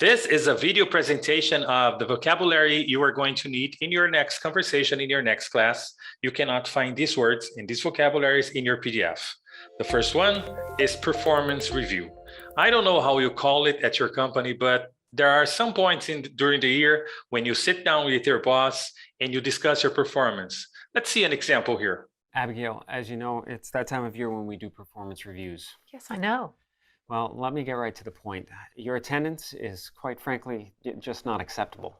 This is a video presentation of the vocabulary you are going to need in your next conversation, in your next class. You cannot find these words and these vocabularies in your PDF. The first one is performance review. I don't know how you call it at your company, but there are some points during the year when you sit down with your boss and you discuss your performance. Let's see an example here. Abigail, as you know, it's that time of year when we do performance reviews. Yes, I know. Well, let me get right to the point. Your attendance is, quite frankly, just not acceptable.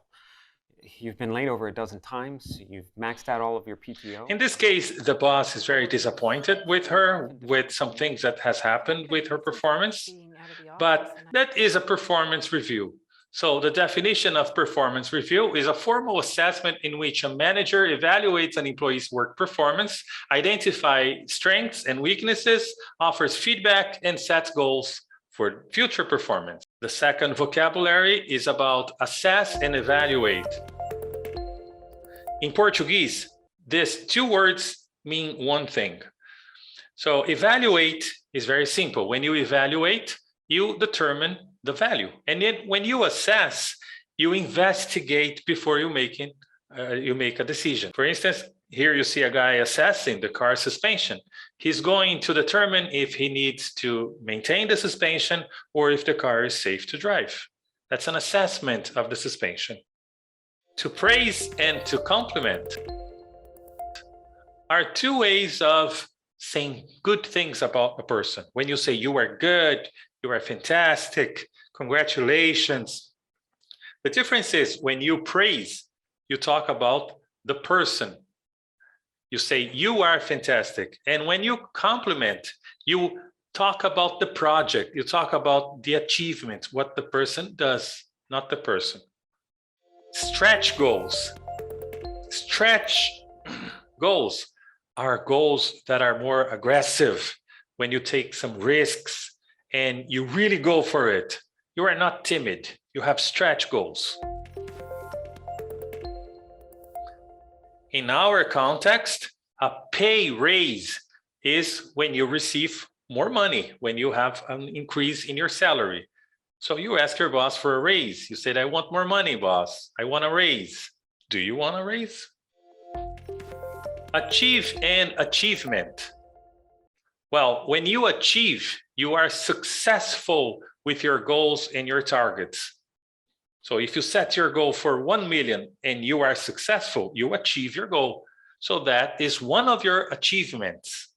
You've been late over a dozen times. You've maxed out all of your PTO. In this case, the boss is very disappointed with her, with some things that has happened with her performance, but that is a performance review. So the definition of performance review is a formal assessment in which a manager evaluates an employee's work performance, identifies strengths and weaknesses, offers feedback, and sets goals for future performance. The second vocabulary is about assess and evaluate. In Portuguese, these two words mean one thing. So evaluate is very simple. When you evaluate, you determine the value. And then when you assess, you investigate before you make a decision. For instance, here you see a guy assessing the car suspension. He's going to determine if he needs to maintain the suspension or if the car is safe to drive. That's an assessment of the suspension. To praise and to compliment are two ways of saying good things about a person. When you say you are good, you are fantastic, congratulations. The difference is when you praise, you talk about the person. You say you are fantastic. And when you compliment, you talk about the project. You talk about the achievement, what the person does, not the person. Stretch goals. Stretch goals are goals that are more aggressive when you take some risks and you really go for it. You are not timid. You have stretch goals. In our context, a pay raise is when you receive more money, when you have an increase in your salary. So you ask your boss for a raise. You said, I want more money, boss. I want a raise. Do you want a raise? Achieve and achievement. Well, when you achieve, you are successful with your goals and your targets. So if you set your goal for 1 million and you are successful, you achieve your goal. So that is one of your achievements.